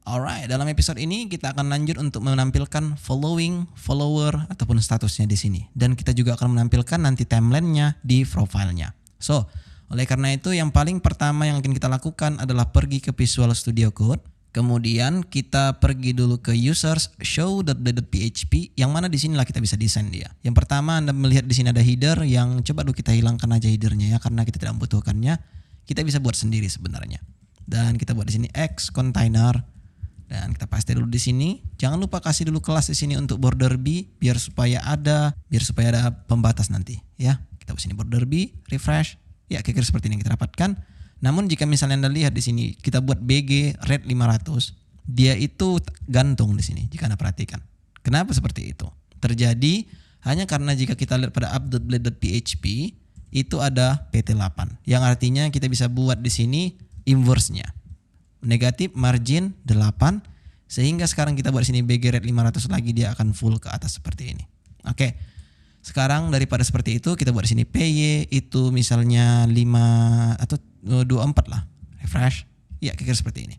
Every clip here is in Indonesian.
Alright, dalam episode ini kita akan lanjut untuk menampilkan following, follower, ataupun statusnya di sini. Dan kita juga akan menampilkan nanti timeline-nya di profile-nya. So, oleh karena itu yang paling pertama yang akan kita lakukan adalah pergi ke Visual Studio Code. Kemudian kita pergi dulu ke users show.php yang mana di sinilah kita bisa desain dia. Yang pertama Anda melihat di sini ada header yang coba dulu kita hilangkan aja headernya ya karena kita tidak membutuhkannya. Kita bisa buat sendiri sebenarnya. Dan kita buat di sini X container dan kita paste dulu di sini. Jangan lupa kasih dulu kelas di sini untuk border B biar supaya ada pembatas nanti ya. Kita buat sini border B, refresh. Ya kira-kira seperti ini yang kita dapatkan. Namun jika misalnya Anda lihat di sini kita buat BG red 500, dia itu gantung di sini jika Anda perhatikan. Kenapa seperti itu? Terjadi hanya karena jika kita lihat pada app.blade.php itu ada PT8 yang artinya kita bisa buat di sini inverse-nya. Negatif margin 8 sehingga sekarang kita buat di sini BG red 500 lagi dia akan full ke atas seperti ini. Oke. Sekarang daripada seperti itu kita buat di sini PY itu misalnya 5 atau 24 lah. Refresh. Ya kira-kira seperti ini.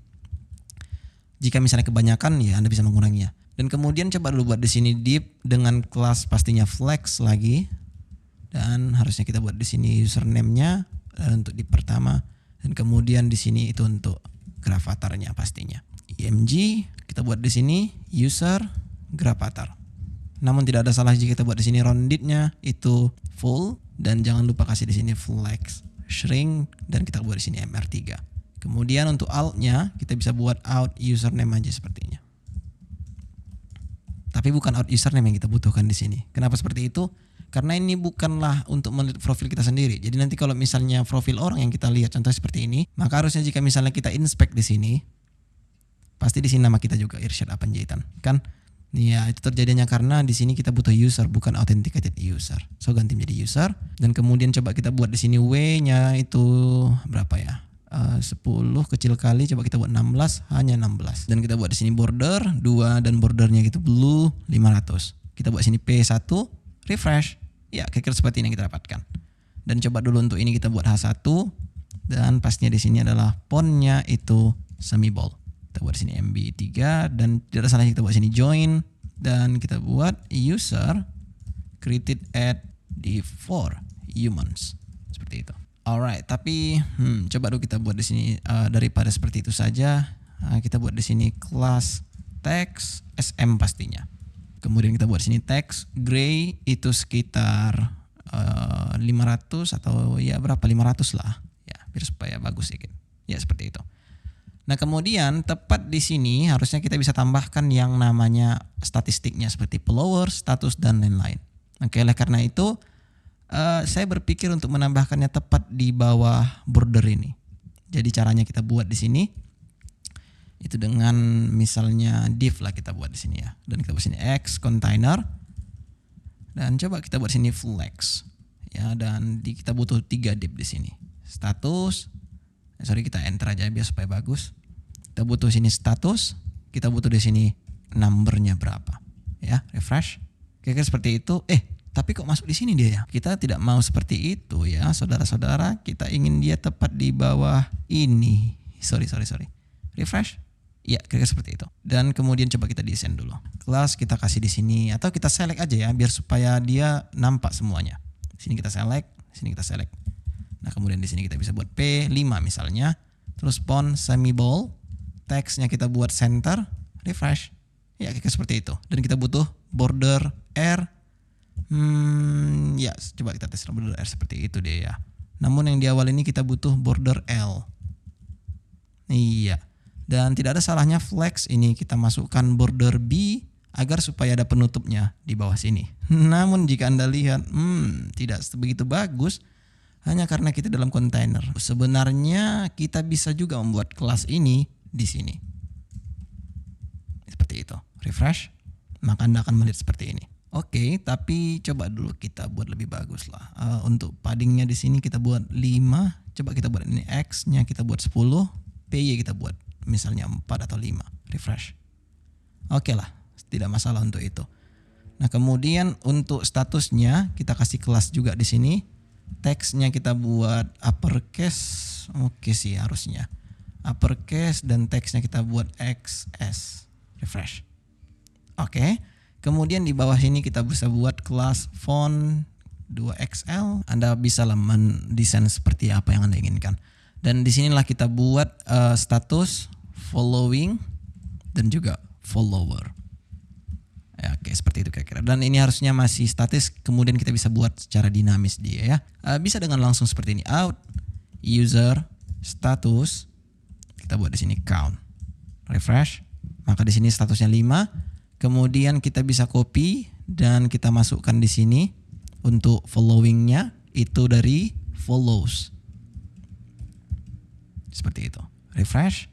Jika misalnya kebanyakan ya Anda bisa menguranginya. Dan kemudian coba dulu buat di sini div dengan kelas pastinya flex lagi. Dan harusnya kita buat di sini username-nya untuk div pertama dan kemudian di sini itu untuk gravatarnya pastinya. IMG kita buat di sini user gravatar. Namun tidak ada salah jika kita buat di sini rounded-nya itu full dan jangan lupa kasih di sini flex, shrink dan kita buat di sini MR3. Kemudian untuk alt-nya kita bisa buat out username aja sepertinya. Tapi bukan out username yang kita butuhkan di sini. Kenapa seperti itu? Karena ini bukanlah untuk melihat profil kita sendiri. Jadi nanti kalau misalnya profil orang yang kita lihat contoh seperti ini, maka harusnya jika misalnya kita inspect di sini, pasti di sini nama kita juga Irsyad Apanjaitan, kan? Ya itu terjadinya karena di sini kita butuh user bukan authenticated user. So ganti menjadi user dan kemudian coba kita buat di sini W-nya itu berapa ya? 10 kecil kali coba kita buat 16 hanya 16 dan kita buat di sini border 2 dan bordernya gitu blue 500. Kita buat sini P1 refresh. Ya kira-kira seperti ini yang kita dapatkan. Dan coba dulu untuk ini kita buat H1 dan pastinya di sini adalah fontnya itu semi bold. Kita buat sini MB3 dan tidak ada salahnya kita buat sini join dan kita buat user created at div4 humans seperti itu. Alright, tapi coba dulu kita buat di sini daripada seperti itu saja kita buat di sini kelas text SM pastinya. Kemudian kita buat di sini text gray itu sekitar 500 atau ya berapa 500 lah ya biar supaya bagus sedikit. Ya seperti itu. Nah kemudian tepat di sini harusnya kita bisa tambahkan yang namanya statistiknya seperti follower, status dan lain-lain. Oke, oleh karena itu saya berpikir untuk menambahkannya tepat di bawah border ini. Jadi caranya kita buat di sini itu dengan misalnya div lah kita buat di sini ya. Dan kita buat sini X container dan coba kita buat sini flex ya dan kita butuh 3 div di sini. Status kita enter aja biar supaya bagus. Kita butuh sini status, kita butuh di sini numbernya berapa, ya refresh. Kira-kira seperti itu. Tapi kok masuk di sini dia ya? Kita tidak mau seperti itu ya, saudara-saudara. Kita ingin dia tepat di bawah ini. Sorry. Refresh. Ya, kira-kira seperti itu. Dan kemudian coba kita desain dulu. Kelas kita kasih di sini atau kita select aja ya, biar supaya dia nampak semuanya. Sini kita select, sini kita select. Nah kemudian di sini kita bisa buat P5 misalnya, terus font semi bold, teksnya kita buat center, refresh, ya kayak seperti itu. Dan kita butuh border R, ya coba kita tes border R seperti itu deh ya. Namun yang di awal ini kita butuh border L, iya. Dan tidak ada salahnya flex ini kita masukkan border B agar supaya ada penutupnya di bawah sini. Namun jika Anda lihat, tidak begitu bagus. Hanya karena kita dalam kontainer. Sebenarnya kita bisa juga membuat kelas ini di sini. Seperti itu. Refresh. Maka Anda akan melihat seperti ini. Oke, tapi coba dulu kita buat lebih bagus lah. Untuk paddingnya di sini kita buat 5. Coba kita buat ini X-nya kita buat 10. PY kita buat misalnya 4 atau 5. Refresh. Oke lah, tidak masalah untuk itu. Nah kemudian untuk statusnya kita kasih kelas juga di sini. Teksnya kita buat uppercase, oke sih harusnya. uppercase, dan teksnya kita buat XS. Refresh. Oke. Kemudian di bawah sini kita bisa buat kelas font 2XL. Anda bisa lah mendesain seperti apa yang Anda inginkan. Dan di sinilah kita buat status, following, dan juga follower. Ya, oke, seperti itu kira-kira. Dan ini harusnya masih statis, kemudian kita bisa buat secara dinamis dia ya. Bisa dengan langsung seperti ini, out, user, status, kita buat di sini count. Refresh, maka di sini statusnya 5. Kemudian kita bisa copy dan kita masukkan di sini untuk followingnya itu dari follows. Seperti itu. Refresh,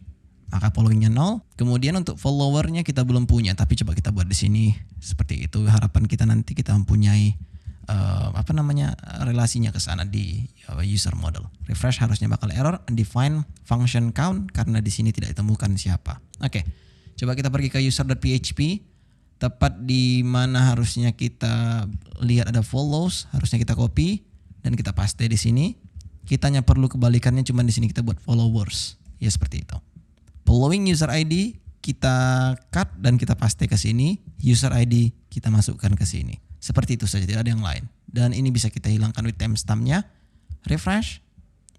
maka followingnya 0. Kemudian untuk followernya kita belum punya, tapi coba kita buat di sini seperti itu. Harapan kita nanti kita mempunyai relasinya ke sana di user model. Refresh, harusnya bakal error undefined function count karena di sini tidak ditemukan siapa. Oke, coba kita pergi ke user.php. Tepat di mana harusnya kita lihat ada follows, harusnya kita copy dan kita paste di sini. Kita hanya perlu kebalikannya, cuma di sini kita buat followers. Ya seperti itu. Following user ID kita cut dan kita paste ke sini, user ID kita masukkan ke sini. Seperti itu saja, tidak ada yang lain. Dan ini bisa kita hilangkan with timestampnya. Refresh,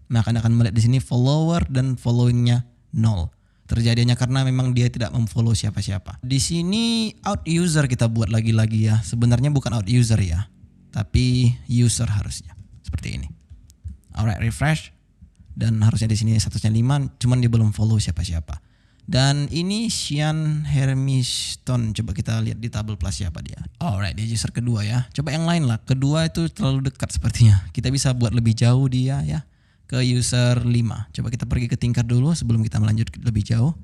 maka Anda akan melihat di sini follower dan followingnya 0. Terjadinya karena memang dia tidak memfollow siapa-siapa. Di sini out user kita buat lagi-lagi ya. Sebenarnya bukan out user ya, tapi user harusnya seperti ini. Alright, refresh. Dan harusnya di sini statusnya 5, cuman dia belum follow siapa-siapa. Dan ini Sean Hermiston. Coba kita lihat di tabel plus siapa dia. Alright, dia user kedua ya. Coba yang lain lah. Kedua itu terlalu dekat sepertinya. Kita bisa buat lebih jauh dia ya. Ke user 5. Coba kita pergi ke tingkat dulu sebelum kita melanjut lebih jauh.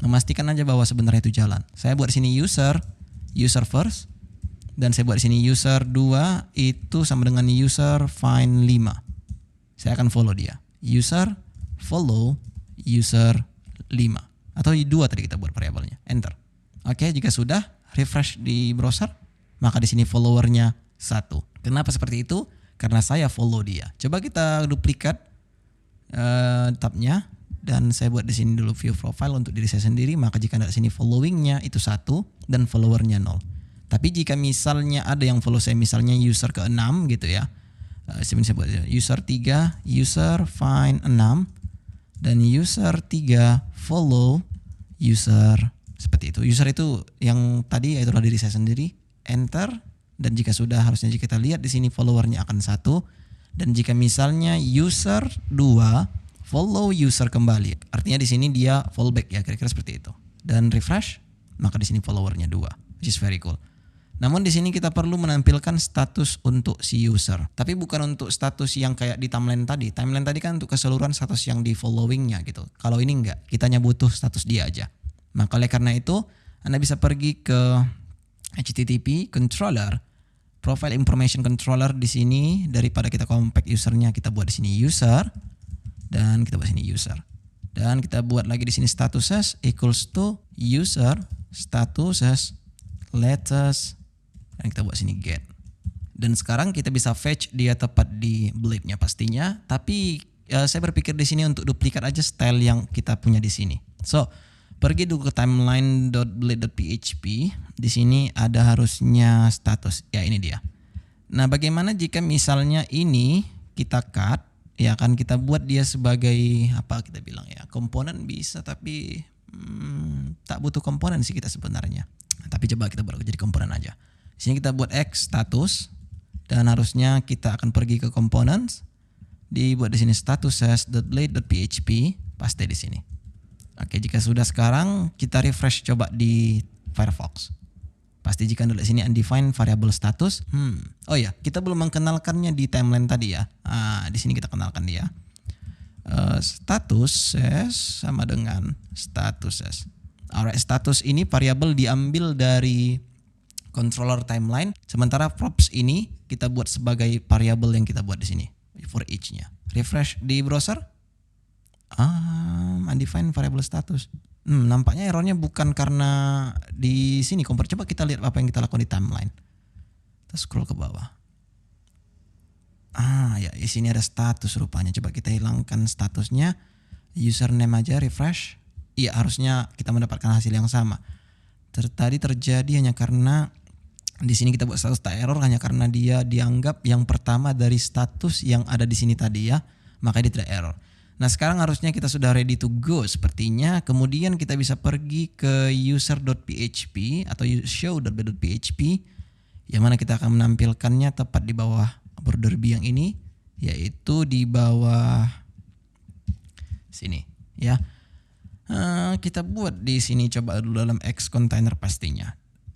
Memastikan aja bahwa sebenarnya itu jalan. Saya buat di sini user first. Dan saya buat di sini user 2 itu sama dengan user find 5. Saya akan follow dia. User follow user 5. Atau 2 tadi kita buat variabelnya. Enter. Oke, jika sudah refresh di browser, maka di sini followernya 1. Kenapa seperti itu? Karena saya follow dia. Coba kita duplikat tabnya dan saya buat di sini dulu view profile untuk diri saya sendiri. Maka jika ada di sini followingnya itu 1 dan followernya 0. Tapi jika misalnya ada yang follow saya, misalnya user ke-6 gitu ya. Saya buat user 3, user find 6 dan user 3 follow user seperti itu. User itu yang tadi itulah diri saya sendiri. Enter. Dan jika sudah, harusnya jika kita lihat di sini followernya akan 1. Dan jika misalnya user 2 follow user kembali, artinya di sini dia fallback ya, kira-kira seperti itu. Dan refresh, maka di sini followernya 2, which is very cool. Namun di sini kita perlu menampilkan status untuk si user, tapi bukan untuk status yang kayak di timeline tadi. Timeline tadi kan untuk keseluruhan status yang di followingnya gitu. Kalau ini enggak, kita hanya butuh status dia aja. Maka oleh karena itu, Anda bisa pergi ke HTTP controller, profile information controller di sini. Daripada kita compact usernya, kita buat di sini user dan kita buat sini user. Dan kita buat lagi di sini statuses equals to user statuses latest dan kita buat sini get. Dan sekarang kita bisa fetch dia tepat di blade-nya pastinya, tapi saya berpikir di sini untuk duplikat aja style yang kita punya di sini. So, pergi dulu ke timeline.blade.php. Di sini ada harusnya status. Ya, ini dia. Nah, bagaimana jika misalnya ini kita cut, ya kan kita buat dia sebagai apa kita bilang ya, komponen bisa, tapi tak butuh komponen sih kita sebenarnya. Tapi coba kita buat jadi komponen aja. Di sini kita buat X status dan harusnya kita akan pergi ke components. Dibuat di sini statuses.blade.php, paste di sini. Oke, jika sudah sekarang kita refresh coba di Firefox. Pasti jika Anda lihat sini undefined variable status. Oh ya, kita belum mengenalkannya di timeline tadi ya. Di sini kita kenalkan dia. Statuses sama dengan statuses. Alright, status ini variabel diambil dari controller timeline, sementara props ini kita buat sebagai variabel yang kita buat di sini for each-nya. Refresh di browser. Undefined variable status. Nampaknya errornya bukan karena di sini kompor. Coba kita lihat apa yang kita lakukan di timeline. Kita scroll ke bawah. Ya di sini ada status rupanya. Coba kita hilangkan statusnya. username aja refresh. Iya, harusnya kita mendapatkan hasil yang sama. Tadi terjadi hanya karena di sini kita buat status tak error hanya karena dia dianggap yang pertama dari status yang ada di sini tadi ya, makanya dia tidak error. Nah sekarang harusnya kita sudah ready to go sepertinya. Kemudian kita bisa pergi ke user.php atau show.php yang mana kita akan menampilkannya tepat di bawah border B yang ini, yaitu di bawah sini ya. Kita buat di sini coba dulu dalam X container pastinya.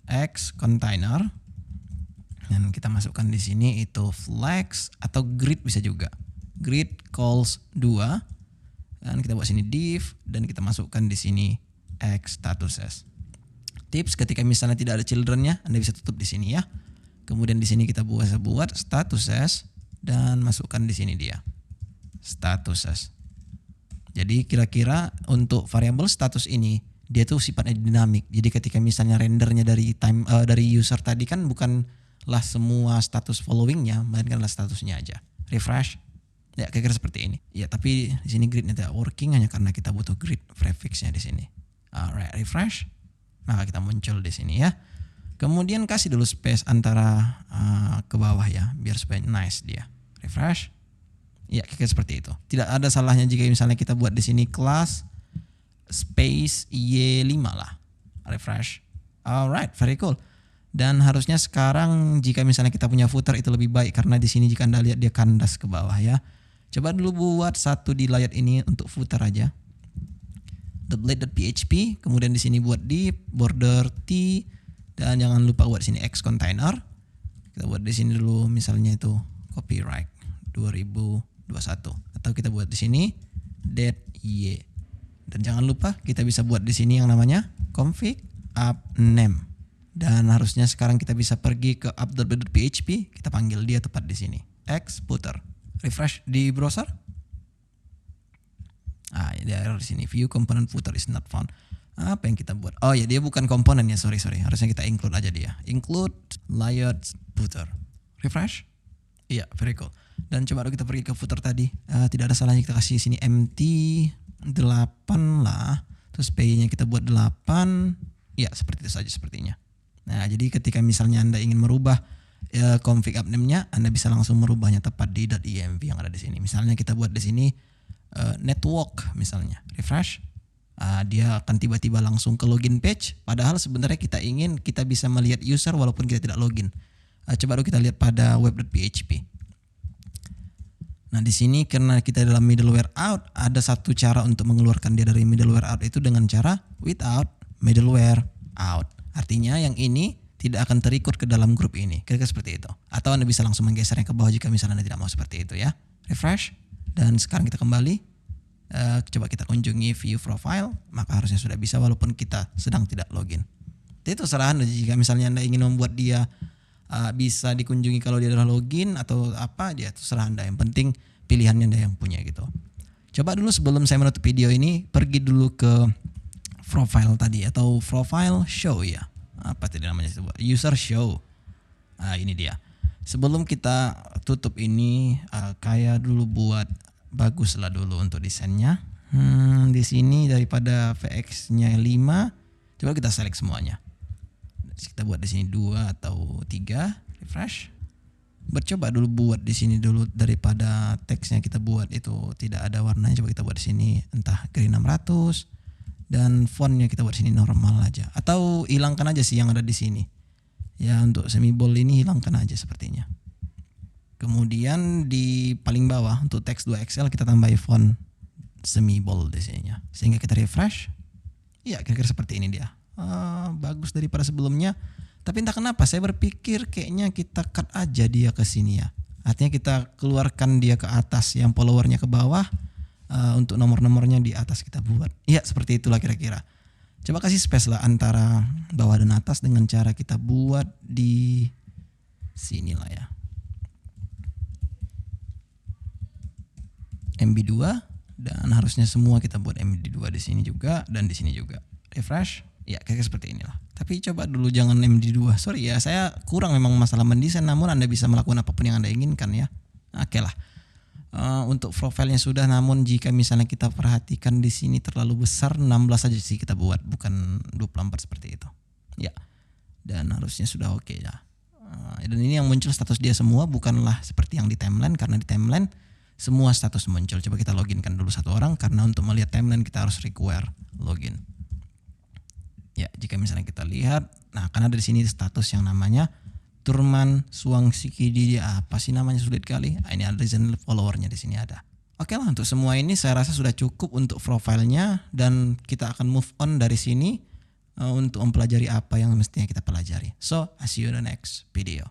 X container dan kita masukkan di sini itu flags atau grid bisa juga. Grid calls 2 dan kita buat sini div dan kita masukkan di sini X statuses. Tips ketika misalnya tidak ada childrennya, Anda bisa tutup di sini ya. Kemudian di sini kita buat statuses dan masukkan di sini dia statuses. Jadi kira-kira untuk variabel status ini dia tuh sifatnya dinamik. Jadi ketika misalnya rendernya dari user tadi kan bukanlah semua status followingnya, melainkanlah statusnya aja. Refresh. Ya kira-kira seperti ini. Ya tapi di sini gridnya tidak working hanya karena kita butuh grid prefixnya di sini. Alright, refresh. Maka kita muncul di sini ya. Kemudian kasih dulu space antara ke bawah ya, biar supaya nice dia. Refresh. Ya kira-kira seperti itu. Tidak ada salahnya jika misalnya kita buat di sini kelas space Y5 lah. Refresh. Alright, very cool. Dan harusnya sekarang jika misalnya kita punya footer itu lebih baik karena di sini jika Anda lihat dia kandas ke bawah ya. Coba dulu buat satu di layar ini untuk footer aja. .blade.php, kemudian di sini buat div, border T, dan jangan lupa buat sini X container. Kita buat di sini dulu misalnya itu copyright 2021 atau kita buat di sini date y. Dan jangan lupa kita bisa buat di sini yang namanya config app name. Dan harusnya sekarang kita bisa pergi ke app.php, kita panggil dia tepat di sini. X footer. Refresh di browser. Dia error di sini. View component footer is not found. Apa yang kita buat? Oh ya, dia bukan komponen ya, sorry. Harusnya kita include aja dia. Include layout footer. Refresh. Iya, very cool. Dan coba kita pergi ke footer tadi. Tidak ada salahnya kita kasih sini empty 8 lah. Terus PI-nya kita buat 8. Ya, seperti itu saja sepertinya. Nah, jadi ketika misalnya Anda ingin merubah config app name-nya, Anda bisa langsung merubahnya tepat di .env yang ada di sini. Misalnya kita buat di sini network misalnya. Refresh. Dia akan tiba-tiba langsung ke login page. Padahal sebenarnya kita bisa melihat user walaupun kita tidak login. Coba dulu kita lihat pada web.php. Nah di sini karena kita dalam middleware out, ada satu cara untuk mengeluarkan dia dari middleware out itu dengan cara without middleware out. Artinya yang ini tidak akan terikut ke dalam grup ini. Kira-kira seperti itu. Atau Anda bisa langsung menggesernya ke bawah jika misalnya Anda tidak mau seperti itu ya. Refresh. Dan sekarang kita kembali. Coba kita kunjungi view profile. Maka harusnya sudah bisa walaupun kita sedang tidak login. Itu terserah Anda. Jika misalnya Anda ingin membuat dia bisa dikunjungi kalau dia adalah login atau apa, dia terserah Anda. Yang penting pilihannya Anda yang punya gitu. Coba dulu sebelum saya menutup video ini, pergi dulu ke profile tadi atau profile show ya. Apa tadi namanya? User show. Ini dia. Sebelum kita tutup ini, kayak dulu buat bagus lah dulu untuk desainnya. Di sini daripada VX-nya 5, coba kita select semuanya. Kita buat di sini 2 atau 3, refresh. Coba dulu buat di sini dulu daripada teksnya kita buat itu tidak ada warnanya. Coba kita buat di sini entah green 600 dan fontnya kita buat di sini normal aja. Atau hilangkan aja sih yang ada di sini. Ya untuk semi bold ini hilangkan aja sepertinya. Kemudian di paling bawah untuk teks 2XL kita tambah font semi bold di sini. Sehingga kita refresh. Iya kira-kira seperti ini dia. Bagus daripada sebelumnya. Tapi entah kenapa saya berpikir kayaknya kita cut aja dia ke sini ya. Artinya kita keluarkan dia ke atas, yang followernya ke bawah. Untuk nomor-nomornya di atas kita buat. Iya seperti itulah kira-kira. Coba kasih space lah antara bawah dan atas dengan cara kita buat di sini lah ya. MB2 dan harusnya semua kita buat MB2 di sini juga dan di sini juga. Refresh. Ya kayak seperti inilah. Tapi coba dulu jangan MD2. Sorry ya, saya kurang memang masalah mendesain, namun Anda bisa melakukan apapun yang Anda inginkan ya. Oke lah. Untuk profilnya sudah, namun jika misalnya kita perhatikan di sini terlalu besar, 16 saja sih kita buat, bukan 24 seperti itu. Ya. Dan harusnya sudah oke ya. Dan ini yang muncul status dia semua, bukanlah seperti yang di timeline, karena di timeline semua status muncul. Coba kita loginkan dulu satu orang, karena untuk melihat timeline kita harus require login. Ya, jika misalnya kita lihat, nah kan ada di sini status yang namanya Turman Suwangsiki, dia apa sih namanya, sulit kali. Ini ada channel followernya di sini ada. Oke lah, untuk semua ini saya rasa sudah cukup untuk profilnya, dan kita akan move on dari sini untuk mempelajari apa yang mestinya kita pelajari. So, I see you in the next video.